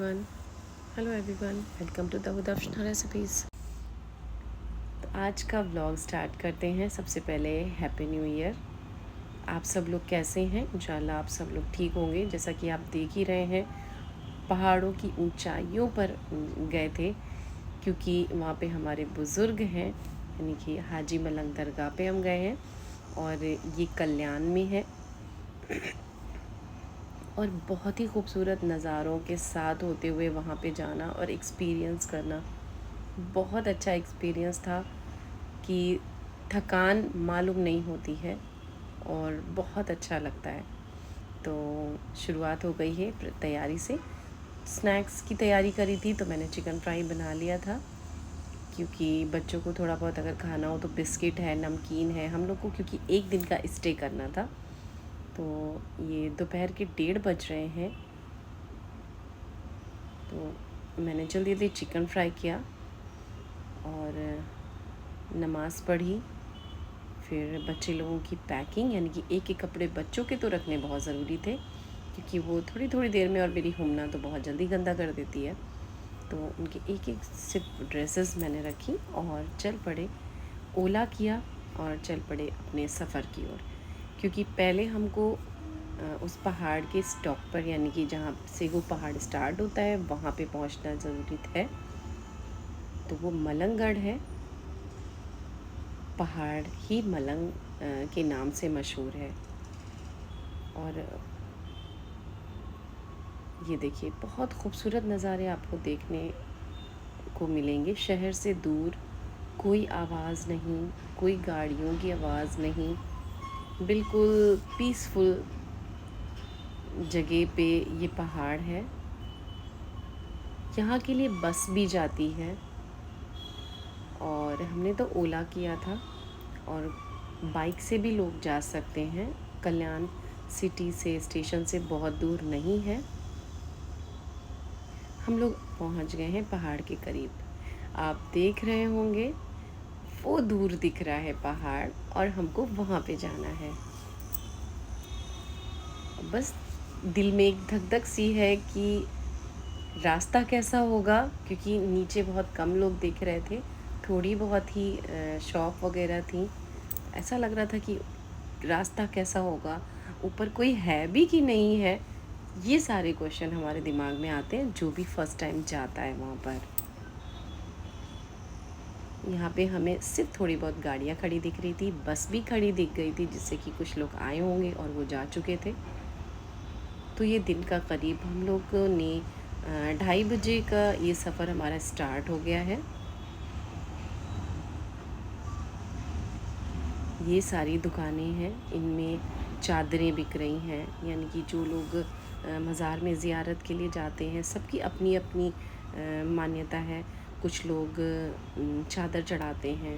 Everyone. Hello everyone, welcome to the Udarshana recipes. तो आज का व्लॉग स्टार्ट करते हैं। सबसे पहले हैप्पी न्यू ईयर। आप सब लोग कैसे हैं? इंशाल्लाह आप सब लोग ठीक होंगे। जैसा कि आप देख ही रहे हैं, पहाड़ों की ऊंचाइयों पर गए थे क्योंकि वहाँ पे हमारे बुज़ुर्ग हैं, यानी कि हाजी मलंग दरगाह पे हम गए हैं और ये कल्याण में है। और बहुत ही खूबसूरत नज़ारों के साथ होते हुए वहाँ पे जाना और एक्सपीरियंस करना बहुत अच्छा एक्सपीरियंस था कि थकान मालूम नहीं होती है और बहुत अच्छा लगता है। तो शुरुआत हो गई है तैयारी से। स्नैक्स की तैयारी करी थी तो मैंने चिकन फ्राई बना लिया था क्योंकि बच्चों को थोड़ा बहुत अगर खाना हो तो बिस्किट है, नमकीन है, हम लोग को क्योंकि एक दिन का स्टे करना था। तो ये दोपहर के 1:30 बज रहे हैं। तो मैंने जल्दी जल्दी चिकन फ्राई किया और नमाज़ पढ़ी। फिर बच्चे लोगों की पैकिंग, यानी कि एक एक कपड़े बच्चों के तो रखने बहुत ज़रूरी थे क्योंकि वो थोड़ी थोड़ी देर में, और मेरी हुमना तो बहुत जल्दी गंदा कर देती है, तो उनके एक एक सिर्फ ड्रेसेस मैंने रखी और चल पड़े। ओला किया और चल पड़े अपने सफ़र की ओर, क्योंकि पहले हमको उस पहाड़ के स्टॉप पर, यानी कि जहाँ से वो पहाड़ स्टार्ट होता है वहाँ पे पहुँचना ज़रूरी है। तो वो मलंगगढ़ है। पहाड़ ही मलंग के नाम से मशहूर है। और ये देखिए, बहुत खूबसूरत नज़ारे आपको देखने को मिलेंगे। शहर से दूर कोई आवाज़ नहीं, कोई गाड़ियों की आवाज़ नहीं, बिल्कुल पीसफुल जगह पे ये पहाड़ है। यहाँ के लिए बस भी जाती है और हमने तो ओला किया था, और बाइक से भी लोग जा सकते हैं। कल्याण सिटी से, स्टेशन से बहुत दूर नहीं है। हम लोग पहुंच गए हैं पहाड़ के करीब। आप देख रहे होंगे वो दूर दिख रहा है पहाड़, और हमको वहाँ पे जाना है। बस दिल में एक धक धक सी है कि रास्ता कैसा होगा, क्योंकि नीचे बहुत कम लोग दिख रहे थे, थोड़ी बहुत ही शॉप वगैरह थी। ऐसा लग रहा था कि रास्ता कैसा होगा, ऊपर कोई है भी कि नहीं है। ये सारे क्वेश्चन हमारे दिमाग में आते हैं जो भी फर्स्ट टाइम जाता है वहाँ पर। यहाँ पे हमें सिर्फ थोड़ी बहुत गाड़ियाँ खड़ी दिख रही थी, बस भी खड़ी दिख गई थी जिससे कि कुछ लोग आए होंगे और वो जा चुके थे। तो ये दिन का करीब हम लोग ने 2:30 बजे का ये सफ़र हमारा स्टार्ट हो गया है। ये सारी दुकानें हैं, इनमें चादरें बिक रही हैं, यानी कि जो लोग मज़ार में ज़ियारत के लिए जाते हैं, सबकी अपनी अपनी मान्यता है। कुछ लोग चादर चढ़ाते हैं,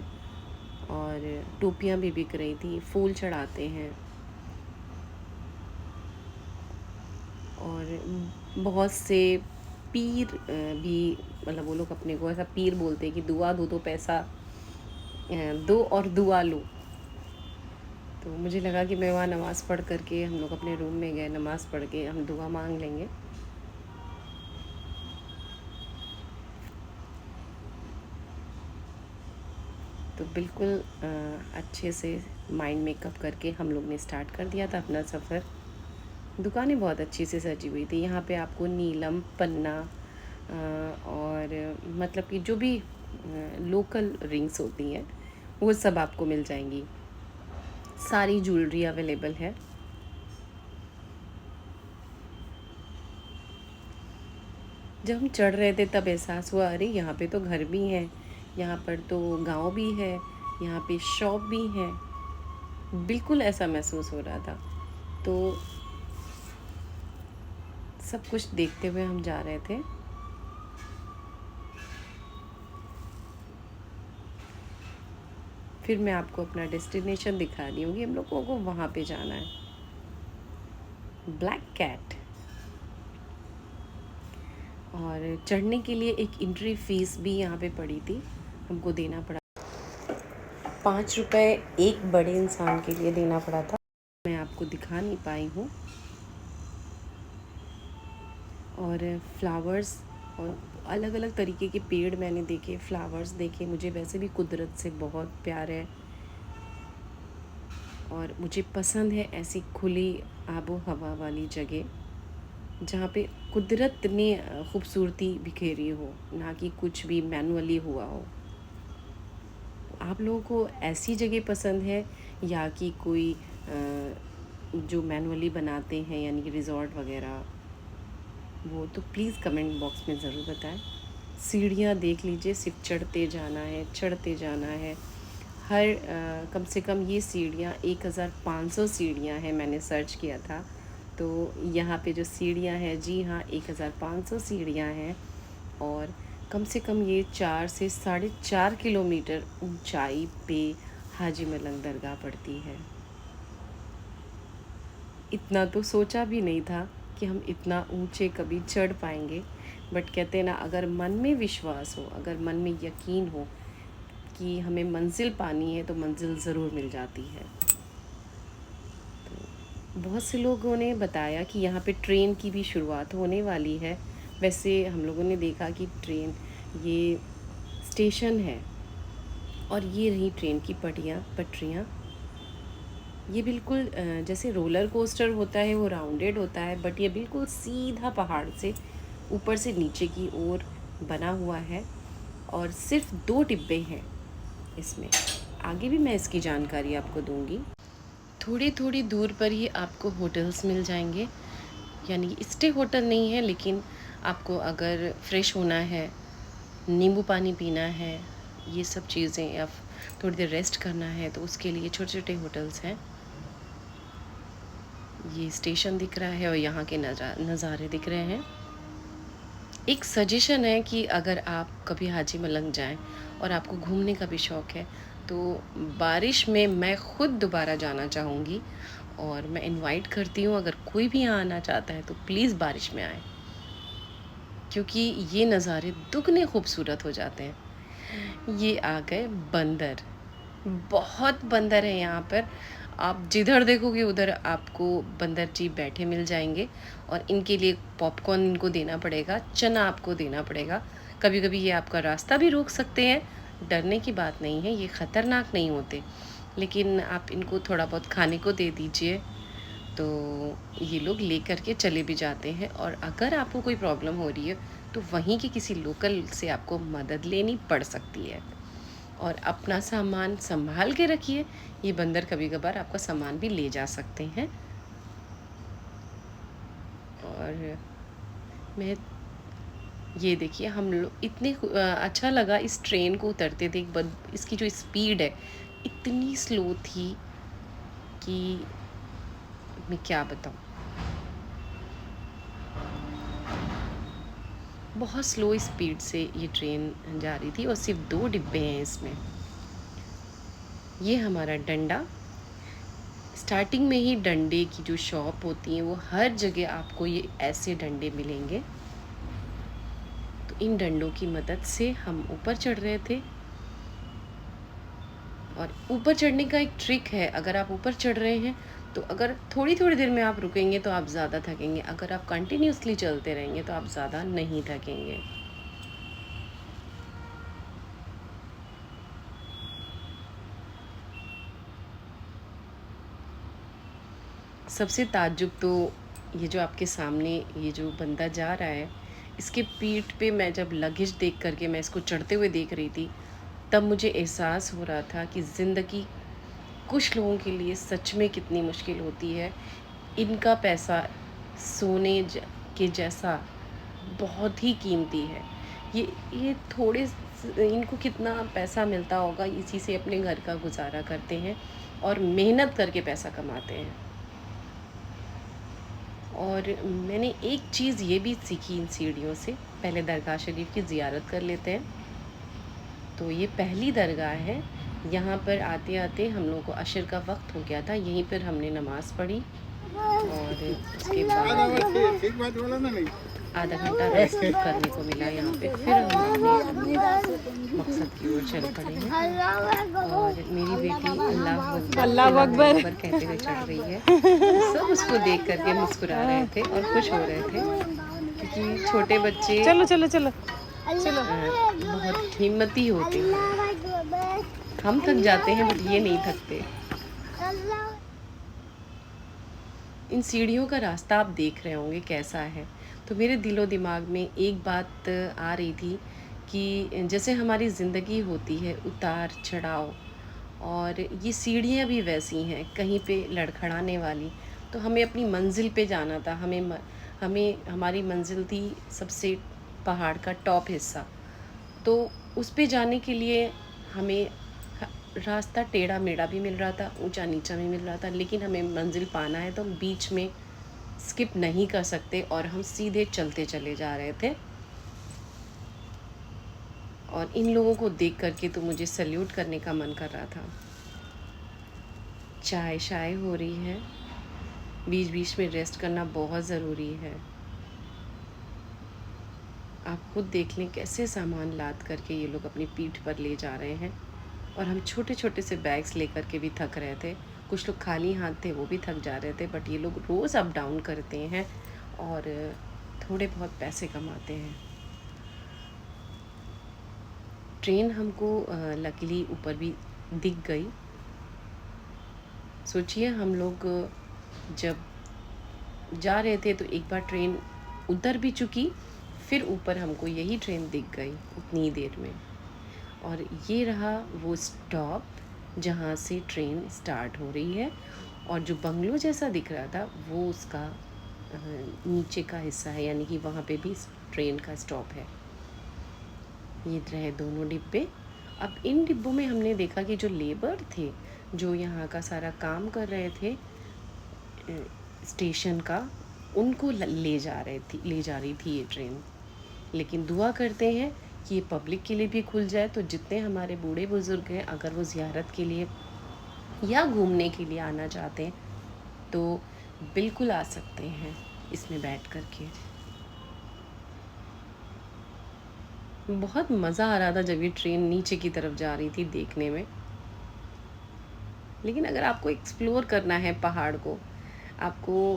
और टोपियाँ भी बिक रही थी, फूल चढ़ाते हैं। और बहुत से पीर भी, मतलब वो लोग अपने को ऐसा पीर बोलते हैं कि दुआ दो तो पैसा दो और दुआ लो। तो मुझे लगा कि मैं वहाँ नमाज़ पढ़ करके, हम लोग अपने रूम में गए, नमाज़ पढ़ के हम दुआ मांग लेंगे। तो बिल्कुल अच्छे से माइंड मेकअप करके हम लोग ने स्टार्ट कर दिया था अपना सफ़र। दुकानें बहुत अच्छी से सजी हुई थी। यहाँ पे आपको नीलम, पन्ना और मतलब कि जो भी लोकल रिंग्स होती हैं वो सब आपको मिल जाएंगी। सारी ज्वेलरी अवेलेबल है। जब हम चढ़ रहे थे तब एहसास हुआ, अरे यहाँ पे तो घर भी हैं, यहाँ पर तो गांव भी है, यहाँ पे शॉप भी है। बिल्कुल ऐसा महसूस हो रहा था। तो सब कुछ देखते हुए हम जा रहे थे। फिर मैं आपको अपना डेस्टिनेशन दिखा रही हूँ कि हम लोगों को वहाँ पे जाना है, ब्लैक कैट। और चढ़ने के लिए एक एंट्री फ़ीस भी यहाँ पे पड़ी थी, हमको देना पड़ा। 5 रुपये एक बड़े इंसान के लिए देना पड़ा था। मैं आपको दिखा नहीं पाई हूँ। और फ्लावर्स और अलग अलग तरीके के पेड़ मैंने देखे, फ्लावर्स देखे। मुझे वैसे भी कुदरत से बहुत प्यार है और मुझे पसंद है ऐसी खुली आबो हवा वाली जगह जहाँ पे कुदरत ने खूबसूरती बिखेरी हो, ना कि कुछ भी मैनुअली हुआ हो। आप लोगों को ऐसी जगह पसंद है या कि कोई जो मैनुअली बनाते हैं यानी कि रिज़ॉर्ट वगैरह, वो तो प्लीज़ कमेंट बॉक्स में ज़रूर बताएं। सीढ़ियाँ देख लीजिए, सिर्फ चढ़ते जाना है, चढ़ते जाना है। हर कम से कम ये सीढ़ियाँ 1500 सीढ़ियाँ हैं, मैंने सर्च किया था। तो यहाँ पे जो सीढ़ियाँ हैं, जी हाँ 1500 सीढ़ियाँ हैं और कम से कम ये 4 से 4.5 किलोमीटर ऊंचाई पे हाजी मलंग दरगाह पड़ती है। इतना तो सोचा भी नहीं था कि हम इतना ऊंचे कभी चढ़ पाएंगे, बट कहते हैं ना, अगर मन में विश्वास हो, अगर मन में यकीन हो कि हमें मंजिल पानी है तो मंजिल ज़रूर मिल जाती है। तो बहुत से लोगों ने बताया कि यहाँ पे ट्रेन की भी शुरुआत होने वाली है। वैसे हम लोगों ने देखा कि ट्रेन, ये स्टेशन है और ये रही ट्रेन की पटरियाँ। ये बिल्कुल जैसे रोलर कोस्टर होता है वो राउंडेड होता है, बट ये बिल्कुल सीधा पहाड़ से ऊपर से नीचे की ओर बना हुआ है और सिर्फ 2 डिब्बे हैं इसमें। आगे भी मैं इसकी जानकारी आपको दूंगी। थोड़ी थोड़ी दूर पर ही आपको होटल्स मिल जाएंगे, यानी कि स्टे होटल नहीं है, लेकिन आपको अगर फ्रेश होना है, नींबू पानी पीना है, ये सब चीज़ें, या थोड़ी देर रेस्ट करना है, तो उसके लिए छोटे छोटे होटल्स हैं। ये स्टेशन दिख रहा है और यहाँ के नज़ारे दिख रहे हैं। एक सजेशन है कि अगर आप कभी हाजी मलंग जाएं और आपको घूमने का भी शौक़ है, तो बारिश में मैं ख़ुद दोबारा जाना चाहूँगी और मैं इनवाइट करती हूँ, अगर कोई भी यहाँ आना चाहता है तो प्लीज़ बारिश में आए, क्योंकि ये नज़ारे दुगने खूबसूरत हो जाते हैं। ये आ गए बंदर, बहुत बंदर है यहाँ पर। आप जिधर देखोगे उधर आपको बंदर जी बैठे मिल जाएंगे और इनके लिए पॉपकॉर्न इनको देना पड़ेगा, चना आपको देना पड़ेगा। कभी कभी ये आपका रास्ता भी रोक सकते हैं, डरने की बात नहीं है, ये ख़तरनाक नहीं होते, लेकिन आप इनको थोड़ा बहुत खाने को दे दीजिए तो ये लोग ले करके चले भी जाते हैं। और अगर आपको कोई प्रॉब्लम हो रही है तो वहीं के किसी लोकल से आपको मदद लेनी पड़ सकती है। और अपना सामान संभाल के रखिए, ये बंदर कभी कभार आपका सामान भी ले जा सकते हैं। और मैं ये देखिए, हम लोग इतने अच्छा लगा इस ट्रेन को उतरते थे। इसकी जो स्पीड है इतनी स्लो थी कि मैं क्या बताऊँ, बहुत स्लो स्पीड से ये ट्रेन जा रही थी और सिर्फ 2 डिब्बे हैं इसमें। ये हमारा डंडा, स्टार्टिंग में ही डंडे की जो शॉप होती है वो हर जगह आपको ये ऐसे डंडे मिलेंगे। तो इन डंडों की मदद से हम ऊपर चढ़ रहे थे। और ऊपर चढ़ने का एक ट्रिक है, अगर आप ऊपर चढ़ रहे हैं तो अगर थोड़ी थोड़ी देर में आप रुकेंगे तो आप ज़्यादा थकेंगे, अगर आप कंटिन्यूसली चलते रहेंगे तो आप ज़्यादा नहीं थकेंगे। सबसे ताज्जुब तो ये जो आपके सामने ये जो बंदा जा रहा है, इसके पीठ पे मैं जब लगेज देख करके मैं इसको चढ़ते हुए देख रही थी, तब मुझे एहसास हो रहा था कि ज़िंदगी कुछ लोगों के लिए सच में कितनी मुश्किल होती है। इनका पैसा सोने के जैसा बहुत ही कीमती है। ये थोड़े इनको कितना पैसा मिलता होगा, इसी से अपने घर का गुजारा करते हैं और मेहनत करके पैसा कमाते हैं। और मैंने एक चीज़ ये भी सीखी इन सीढ़ियों से, पहले दरगाह शरीफ की ज़ियारत कर लेते हैं। तो ये पहली दरगाह है, यहाँ पर आते आते हम लोगों को अशर का वक्त हो गया था, यहीं पर हमने नमाज़ पढ़ी और उसके बाद आधा घंटा रेस्ट करने को मिला यहाँ पे। फिर हम अपने मकसद की ओर चल पड़े हैं। और मेरी बेटी अल्लाह अकबर कहते हुए चढ़ रही है। सब उसको देख करके मुस्कुरा रहे थे और खुश हो रहे थे, क्योंकि छोटे बच्चे चलो चलो चलो चलो। बहुत हिम्मती होते हैं। हम थक जाते हैं बट ये नहीं थकते। इन सीढ़ियों का रास्ता आप देख रहे होंगे कैसा है। तो मेरे दिलो दिमाग में एक बात आ रही थी कि जैसे हमारी ज़िंदगी होती है उतार चढ़ाव, और ये सीढ़ियाँ भी वैसी हैं कहीं पे लड़खड़ाने वाली। तो हमें अपनी मंजिल पे जाना था। हमें हमारी मंजिल थी सबसे पहाड़ का टॉप हिस्सा। तो उस पे जाने के लिए हमें रास्ता टेढ़ा मेढ़ा भी मिल रहा था, ऊंचा नीचा भी मिल रहा था, लेकिन हमें मंजिल पाना है तो हम बीच में स्किप नहीं कर सकते और हम सीधे चलते चले जा रहे थे। और इन लोगों को देख करके तो मुझे सल्यूट करने का मन कर रहा था। चाय शाय हो रही है, बीच बीच में रेस्ट करना बहुत ज़रूरी है। आप खुद देख लें कैसे सामान लाद करके ये लोग अपनी पीठ पर ले जा रहे हैं, और हम छोटे छोटे से बैग्स लेकर के भी थक रहे थे। कुछ लोग खाली हाथ थे, वो भी थक जा रहे थे, बट ये लोग रोज़ अप डाउन करते हैं और थोड़े बहुत पैसे कमाते हैं। ट्रेन हमको लकीली ऊपर भी दिख गई। सोचिए हम लोग जब जा रहे थे तो एक बार ट्रेन उतर भी चुकी, फिर ऊपर हमको यही ट्रेन दिख गई उतनी देर में। और ये रहा वो स्टॉप जहाँ से ट्रेन स्टार्ट हो रही है, और जो बंगलो जैसा दिख रहा था वो उसका नीचे का हिस्सा है, यानी कि वहाँ पे भी ट्रेन का स्टॉप है। ये रहे दोनों डिब्बे। अब इन डिब्बों में हमने देखा कि जो लेबर थे, जो यहाँ का सारा काम कर रहे थे स्टेशन का, उनको ले जा रही थी ये ट्रेन। लेकिन दुआ करते हैं कि ये पब्लिक के लिए भी खुल जाए, तो जितने हमारे बूढ़े बुज़ुर्ग हैं अगर वो ज़ियारत के लिए या घूमने के लिए आना चाहते हैं तो बिल्कुल आ सकते हैं इसमें बैठ कर के। बहुत मज़ा आ रहा था जब ये ट्रेन नीचे की तरफ जा रही थी देखने में। लेकिन अगर आपको एक्सप्लोर करना है पहाड़ को, आपको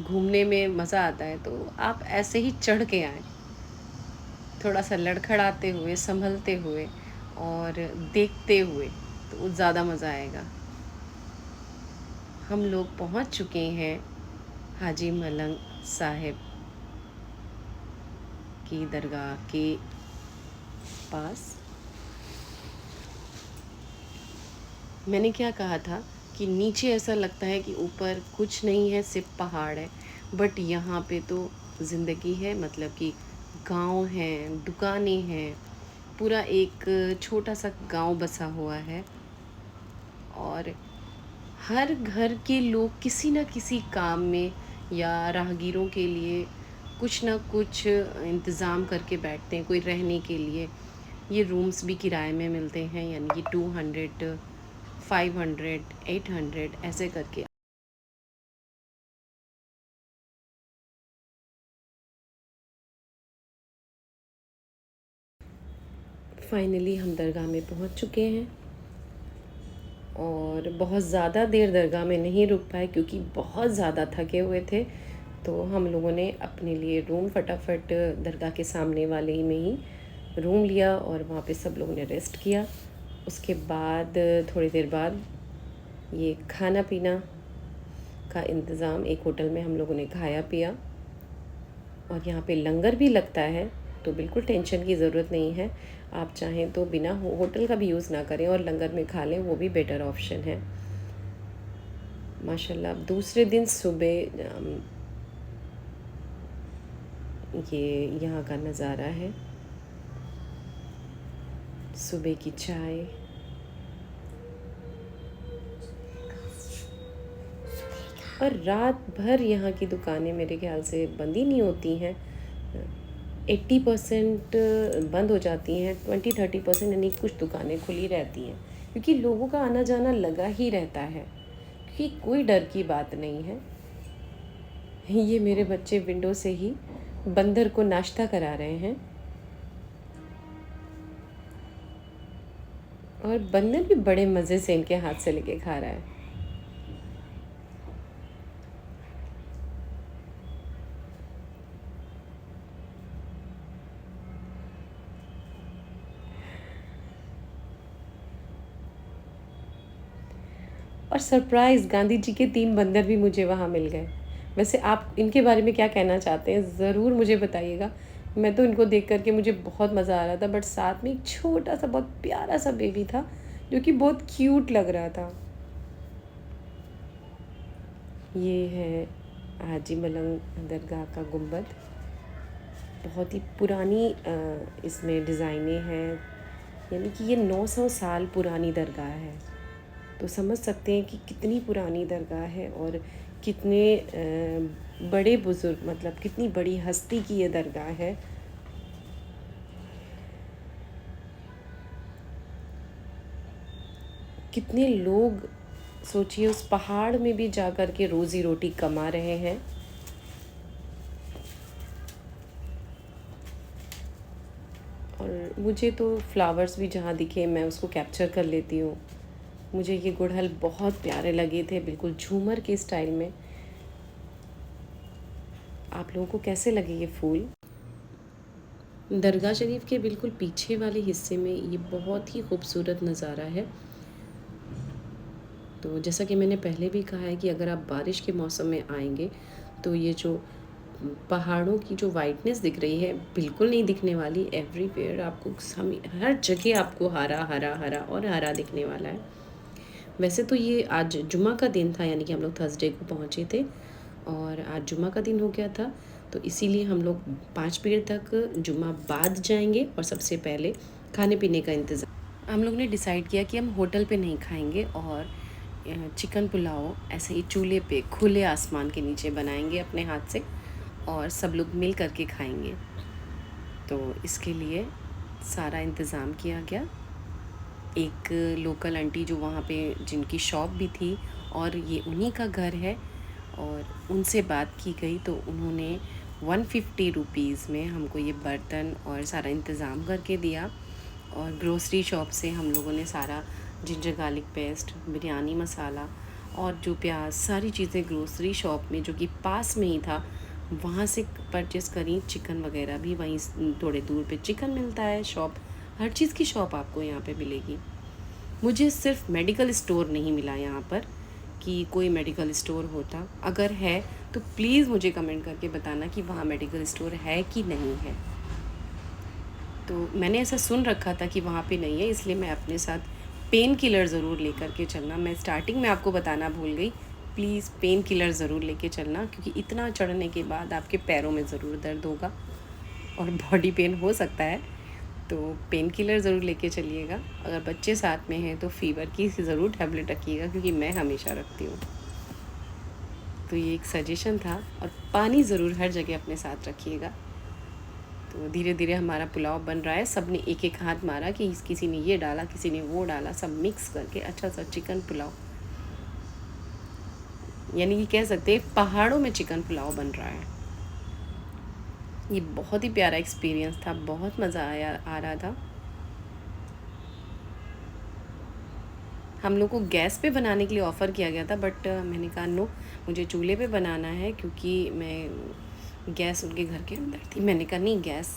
घूमने में मज़ा आता है, तो आप ऐसे ही चढ़ के आएँ, थोड़ा सा लड़खड़ाते हुए, संभलते हुए और देखते हुए, तो ज़्यादा मज़ा आएगा। हम लोग पहुंच चुके हैं हाजी मलंग साहिब की दरगाह के पास। मैंने क्या कहा था कि नीचे ऐसा लगता है कि ऊपर कुछ नहीं है, सिर्फ पहाड़ है, बट यहाँ पे तो ज़िंदगी है। मतलब कि गांव हैं, दुकानें हैं, पूरा एक छोटा सा गांव बसा हुआ है, और हर घर के लोग किसी न किसी काम में या राहगीरों के लिए कुछ ना कुछ इंतज़ाम करके बैठते हैं। कोई रहने के लिए ये रूम्स भी किराए में मिलते हैं, यानी कि 200, 500, 800 ऐसे करके। फाइनली हम दरगाह में पहुंच चुके हैं, और बहुत ज़्यादा देर दरगाह में नहीं रुक पाए क्योंकि बहुत ज़्यादा थके हुए थे। तो हम लोगों ने अपने लिए रूम फटाफट दरगाह के सामने वाले ही में ही रूम लिया, और वहाँ पे सब लोगों ने रेस्ट किया। उसके बाद थोड़ी देर बाद ये खाना पीना का इंतज़ाम, एक होटल में हम लोगों ने खाया पिया, और यहाँ पे लंगर भी लगता है, तो बिल्कुल टेंशन की ज़रूरत नहीं है। आप चाहें तो बिना होटल का भी यूज़ ना करें और लंगर में खा लें, वो भी बेटर ऑप्शन है। माशाल्लाह दूसरे दिन सुबह ये यहाँ का नज़ारा है, सुबह की चाय, और रात भर यहाँ की दुकानें मेरे ख्याल से बंद ही नहीं होती हैं। 80% बंद हो जाती हैं, 20-30% यानी कुछ दुकानें खुली रहती हैं, क्योंकि लोगों का आना जाना लगा ही रहता है, क्योंकि कोई डर की बात नहीं है। ये मेरे बच्चे विंडो से ही बंदर को नाश्ता करा रहे हैं, और बंदर भी बड़े मज़े से इनके हाथ से लेके खा रहा है। और सरप्राइज़ गांधी जी के 3 बंदर भी मुझे वहाँ मिल गए। वैसे आप इनके बारे में क्या कहना चाहते हैं? ज़रूर मुझे बताइएगा। मैं तो इनको देख कर के मुझे बहुत मज़ा आ रहा था, बट साथ में एक छोटा-सा बहुत प्यारा-सा बेबी था, जो कि बहुत क्यूट लग रहा था। ये है हाजी मलंग दरगाह का गुंबद। बहुत ही पुरानी इसमें डिज़ाइनें हैं, यानी कि ये 900 साल पुरानी दरगाह है। तो समझ सकते हैं कि कितनी पुरानी दरगाह है और कितने बड़े बुज़ुर्ग, मतलब कितनी बड़ी हस्ती की ये दरगाह है। कितने लोग सोचिए उस पहाड़ में भी जा कर के रोज़ी रोटी कमा रहे हैं। और मुझे तो फ्लावर्स भी जहाँ दिखे मैं उसको कैप्चर कर लेती हूँ। मुझे ये गुड़हल बहुत प्यारे लगे थे, बिल्कुल झूमर के स्टाइल में। आप लोगों को कैसे लगे ये फूल? दरगाह शरीफ के बिल्कुल पीछे वाले हिस्से में ये बहुत ही खूबसूरत नज़ारा है। तो जैसा कि मैंने पहले भी कहा है कि अगर आप बारिश के मौसम में आएंगे तो ये जो पहाड़ों की जो वाइटनेस दिख रही है बिल्कुल नहीं दिखने वाली। एवरीवेयर आपको हर जगह आपको हरा हरा हरा और हरा दिखने वाला है। वैसे तो ये आज जुमा का दिन था, यानी कि हम लोग थर्सडे को पहुँचे थे और आज जुमा का दिन हो गया था, तो इसीलिए हम लोग 5 पीर तक जुमा बाद जाएंगे और सबसे पहले खाने पीने का इंतज़ाम। हम लोग ने डिसाइड किया कि हम होटल पे नहीं खाएंगे और चिकन पुलाव ऐसे ही चूल्हे पे खुले आसमान के नीचे बनाएंगे अपने हाथ से और सब लोग मिल करके खाएंगे। तो इसके लिए सारा इंतज़ाम किया गया। एक लोकल आंटी जो वहाँ पे जिनकी शॉप भी थी और ये उन्हीं का घर है, और उनसे बात की गई तो उन्होंने 150 रुपीज़ में हमको ये बर्तन और सारा इंतज़ाम करके दिया। और ग्रोसरी शॉप से हम लोगों ने सारा जिंजर गार्लिक पेस्ट, बिरयानी मसाला और जो प्याज, सारी चीज़ें ग्रोसरी शॉप में जो कि पास में ही था वहाँ से परचेज़ करी। चिकन वगैरह भी वहीं थोड़े दूर पे चिकन मिलता है शॉप, हर चीज़ की शॉप आपको यहाँ पे मिलेगी। मुझे सिर्फ मेडिकल स्टोर नहीं मिला यहाँ पर कि कोई मेडिकल स्टोर होता, अगर है तो प्लीज़ मुझे कमेंट करके बताना कि वहाँ मेडिकल स्टोर है कि नहीं है। तो मैंने ऐसा सुन रखा था कि वहाँ पे नहीं है, इसलिए मैं अपने साथ पेन किलर ज़रूर लेकर के चलना। मैं स्टार्टिंग में आपको बताना भूल गई, प्लीज़ पेन किलर ज़रूर लेके चलना, क्योंकि इतना चढ़ने के बाद आपके पैरों में ज़रूर दर्द होगा और बॉडी पेन हो सकता है। तो पेन किलर ज़रूर लेके चलिएगा। अगर बच्चे साथ में हैं तो फ़ीवर की ज़रूर टैबलेट रखिएगा, क्योंकि मैं हमेशा रखती हूँ। तो ये एक सजेशन था। और पानी ज़रूर हर जगह अपने साथ रखिएगा। तो धीरे धीरे हमारा पुलाव बन रहा है। सब ने एक एक हाथ मारा कि किसी ने ये डाला, किसी ने वो डाला, सब मिक्स करके अच्छा सा चिकन पुलाव, यानी कि कह सकते हैं पहाड़ों में चिकन पुलाव बन रहा है। ये बहुत ही प्यारा एक्सपीरियंस था, बहुत मज़ा आ रहा था। हम लोग को गैस पे बनाने के लिए ऑफ़र किया गया था, बट मैंने कहा नो, मुझे चूल्हे पे बनाना है, क्योंकि मैं गैस उनके घर के अंदर थी। मैंने कहा नहीं, गैस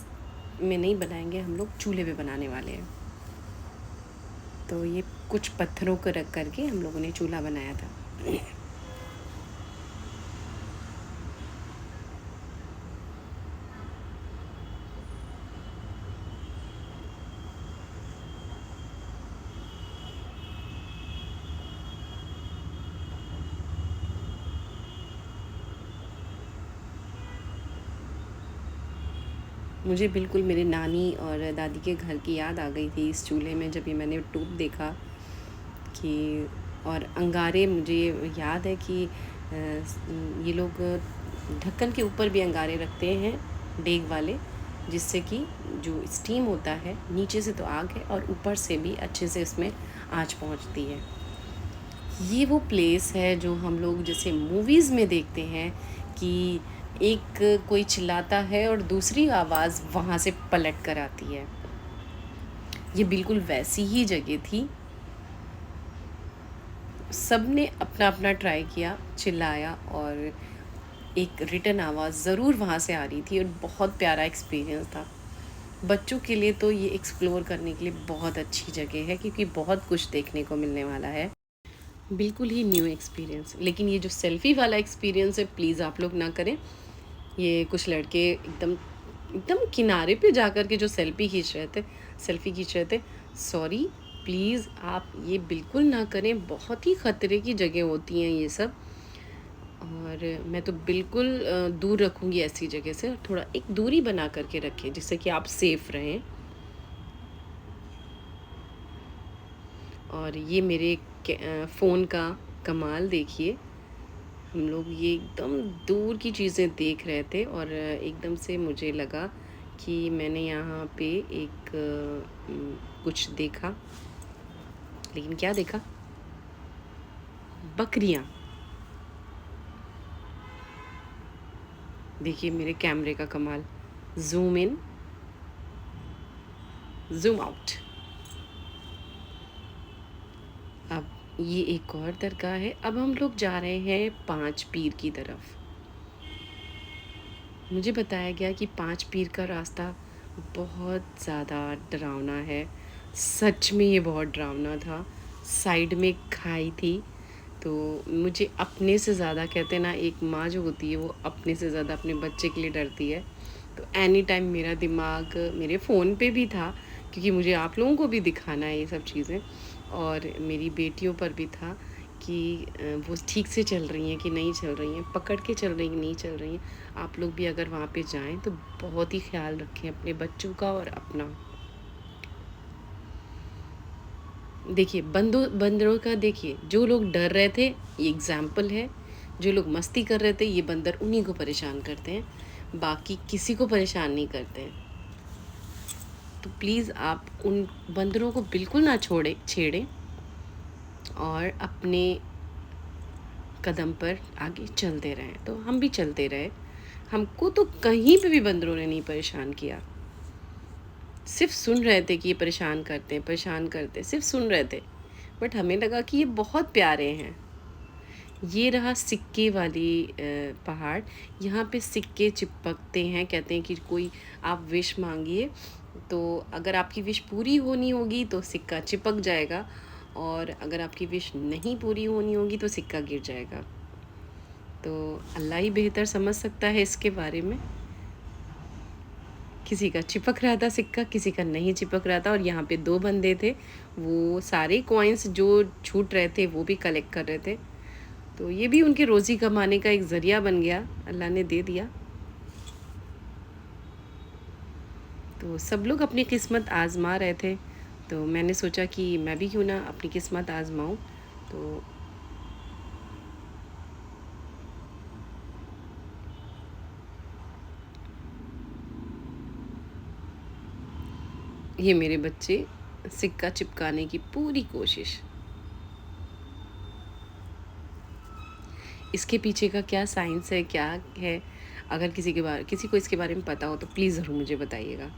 में नहीं बनाएंगे, हम लोग चूल्हे पे बनाने वाले हैं। तो ये कुछ पत्थरों को रख करके हम लोगों ने चूल्हा बनाया था। मुझे बिल्कुल मेरे नानी और दादी के घर की याद आ गई थी इस चूल्हे में, जब ये मैंने टूप देखा कि, और अंगारे, मुझे याद है कि ये लोग ढक्कन के ऊपर भी अंगारे रखते हैं डेग वाले, जिससे कि जो स्टीम होता है, नीचे से तो आग है और ऊपर से भी अच्छे से इसमें आँच पहुँचती है। ये वो प्लेस है जो हम लोग जैसे मूवीज़ में देखते हैं कि एक कोई चिल्लाता है और दूसरी आवाज़ वहाँ से पलट कर आती है। ये बिल्कुल वैसी ही जगह थी। सब ने अपना अपना ट्राई किया, चिल्लाया, और एक रिटर्न आवाज़ ज़रूर वहाँ से आ रही थी, और बहुत प्यारा एक्सपीरियंस था। बच्चों के लिए तो ये एक्सप्लोर करने के लिए बहुत अच्छी जगह है, क्योंकि बहुत कुछ देखने को मिलने वाला है। बिल्कुल ही न्यू एक्सपीरियंस। लेकिन ये जो सेल्फ़ी वाला एक्सपीरियंस है, प्लीज़ आप लोग ना करें। ये कुछ लड़के एकदम एकदम किनारे पे जा कर के जो सेल्फ़ी खींच रहे थे, सॉरी, प्लीज़ आप ये बिल्कुल ना करें। बहुत ही ख़तरे की जगह होती हैं ये सब, और मैं तो बिल्कुल दूर रखूँगी ऐसी जगह से। थोड़ा एक दूरी बना कर के रखें जिससे कि आप सेफ़ रहें। और ये मेरे फ़ोन का कमाल देखिए। हम लोग ये एकदम दूर की चीज़ें देख रहे थे, और एकदम से मुझे लगा कि मैंने यहाँ पे एक कुछ देखा। लेकिन क्या देखा? बकरियाँ। देखिए मेरे कैमरे का कमाल। Zoom in, zoom out. अब ये एक और दरगाह है। अब हम लोग जा रहे हैं पाँच पीर की तरफ। मुझे बताया गया कि पाँच पीर का रास्ता बहुत ज़्यादा डरावना है। सच में ये बहुत डरावना था। साइड में खाई थी, तो मुझे अपने से ज़्यादा, कहते हैं ना, एक माँ जो होती है वो अपने से ज़्यादा अपने बच्चे के लिए डरती है। तो एनी टाइम मेरा दिमाग मेरे फ़ोन पे भी था, क्योंकि मुझे आप लोगों को भी दिखाना है ये सब चीज़ें, और मेरी बेटियों पर भी था कि वो ठीक से चल रही हैं कि नहीं चल रही हैं, पकड़ के चल रही हैं कि नहीं चल रही हैं। आप लोग भी अगर वहाँ पे जाएँ तो बहुत ही ख़्याल रखें अपने बच्चों का और अपना। देखिए बंदरों का, देखिए जो लोग डर रहे थे ये एग्ज़ाम्पल है, जो लोग मस्ती कर रहे थे ये बंदर उन्हीं को परेशान करते हैं, बाकी किसी को परेशान नहीं करते हैं। तो प्लीज़ आप उन बंदरों को बिल्कुल ना छेड़ें, और अपने कदम पर आगे चलते रहें। तो हम भी चलते रहे। हमको तो कहीं पे भी बंदरों ने नहीं परेशान किया। सिर्फ़ सुन रहे थे कि ये परेशान करते, सिर्फ़ सुन रहे थे। बट हमें लगा कि ये बहुत प्यारे हैं। ये रहा सिक्के वाली पहाड़। यहाँ पे सिक्के चिपकते हैं। कहते हैं कि कोई आप विश मांगिए, तो अगर आपकी विश पूरी होनी होगी तो सिक्का चिपक जाएगा, और अगर आपकी विश नहीं पूरी होनी होगी तो सिक्का गिर जाएगा। तो अल्लाह ही बेहतर समझ सकता है इसके बारे में। किसी का चिपक रहा था सिक्का, किसी का नहीं चिपक रहा था। और यहाँ पे दो बंदे थे, वो सारे कॉइन्स जो छूट रहे थे वो भी कलेक्ट कर रहे थे। तो ये भी उनके रोज़ी कमाने का एक ज़रिया बन गया, अल्लाह ने दे दिया। तो सब लोग अपनी किस्मत आज़मा रहे थे, तो मैंने सोचा कि मैं भी क्यों ना अपनी किस्मत आज़माऊँ। तो ये मेरे बच्चे सिक्का चिपकाने की पूरी कोशिश। इसके पीछे का क्या साइंस है, क्या है, अगर किसी को इसके बारे में पता हो तो प्लीज़ ज़रूर मुझे बताइएगा।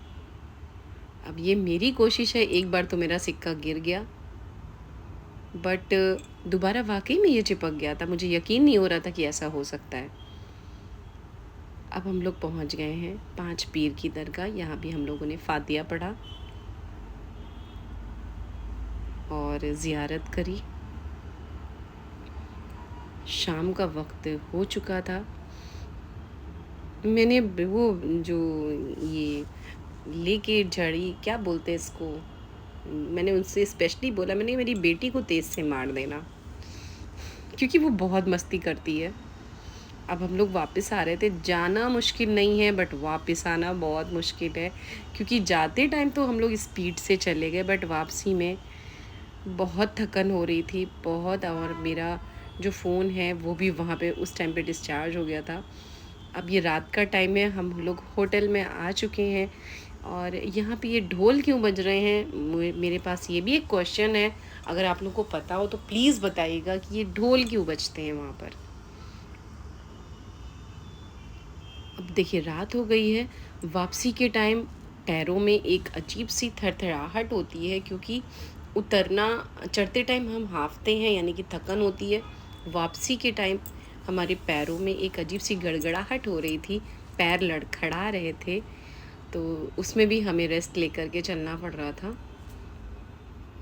अब ये मेरी कोशिश है, एक बार तो मेरा सिक्का गिर गया, बट दोबारा वाक़ई में ये चिपक गया था। मुझे यकीन नहीं हो रहा था कि ऐसा हो सकता है। अब हम लोग पहुंच गए हैं पाँच पीर की दरगाह। यहाँ भी हम लोगों ने फ़ातिहा पढ़ा और ज़ियारत करी। शाम का वक्त हो चुका था। मैंने वो जो ये लेके झड़ी, क्या बोलते हैं इसको, मैंने उनसे स्पेशली बोला, मैंने मेरी बेटी को तेज़ से मार देना, क्योंकि वो बहुत मस्ती करती है। अब हम लोग वापस आ रहे थे। जाना मुश्किल नहीं है, बट वापस आना बहुत मुश्किल है, क्योंकि जाते टाइम तो हम लोग स्पीड से चले गए, बट वापसी में बहुत थकन हो रही थी, बहुत। और मेरा जो फ़ोन है वो भी वहाँ पे उस टाइम पे डिस्चार्ज हो गया था। अब ये रात का टाइम है, हम लोग होटल में आ चुके हैं, और यहाँ पे ये ढोल क्यों बज रहे हैं, मेरे पास ये भी एक क्वेश्चन है। अगर आप लोग को पता हो तो प्लीज़ बताइएगा कि ये ढोल क्यों बजते हैं वहाँ पर। अब देखिए रात हो गई है। वापसी के टाइम पैरों में एक अजीब सी थरथराहट होती है, क्योंकि उतरना, चढ़ते टाइम हम हांफते हैं, यानी कि थकन होती है। वापसी के टाइम हमारे पैरों में एक अजीब सी गड़गड़ाहट हो रही थी, पैर लड़खड़ा रहे थे, तो उसमें भी हमें रेस्ट लेकर के चलना पड़ रहा था।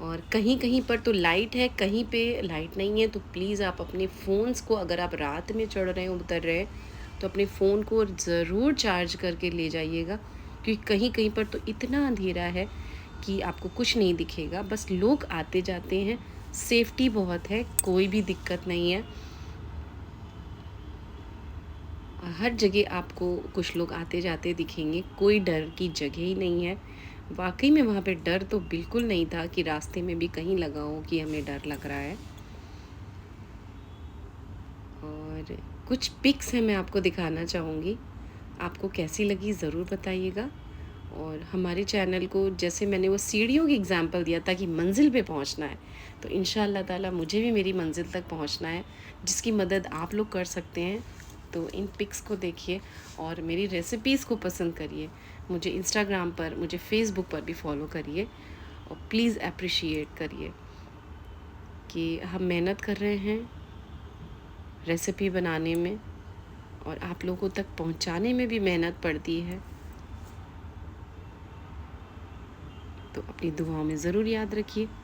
और कहीं-कहीं पर तो लाइट है, कहीं पे लाइट नहीं है, तो प्लीज़ आप अपने फ़ोन्स को, अगर आप रात में चढ़ रहे हैं, उतर रहे हैं, तो अपने फ़ोन को ज़रूर चार्ज करके ले जाइएगा, क्योंकि कहीं-कहीं पर तो इतना अंधेरा है कि आपको कुछ नहीं दिखेगा, बस लोग आते-जाते हैं, सेफ्टी बहुत है, कोई भी दिक्कत नहीं है। हर जगह आपको कुछ लोग आते-जाते दिखेंगे, कोई डर की जगह ही नहीं है। वाक़ई में वहाँ पे डर तो बिल्कुल नहीं था कि रास्ते में भी कहीं लगा हो कि हमें डर लग रहा है। और कुछ पिक्स हैं मैं आपको दिखाना चाहूँगी, आपको कैसी लगी ज़रूर बताइएगा। और हमारे चैनल को, जैसे मैंने वो सीढ़ियों की एग्ज़ाम्पल दिया था कि मंज़िल पे पहुँचना है, तो इंशाअल्लाह ताला मुझे भी मेरी मंज़िल तक पहुँचना है, जिसकी मदद आप लोग कर सकते हैं। तो इन पिक्स को देखिए और मेरी रेसिपीज़ को पसंद करिए। मुझे इंस्टाग्राम पर, मुझे फ़ेसबुक पर भी फ़ॉलो करिए और प्लीज़ एप्रिशिएट करिए कि हम मेहनत कर रहे हैं रेसिपी बनाने में, और आप लोगों तक पहुंचाने में भी मेहनत पड़ती है। तो अपनी दुआओं में ज़रूर याद रखिए।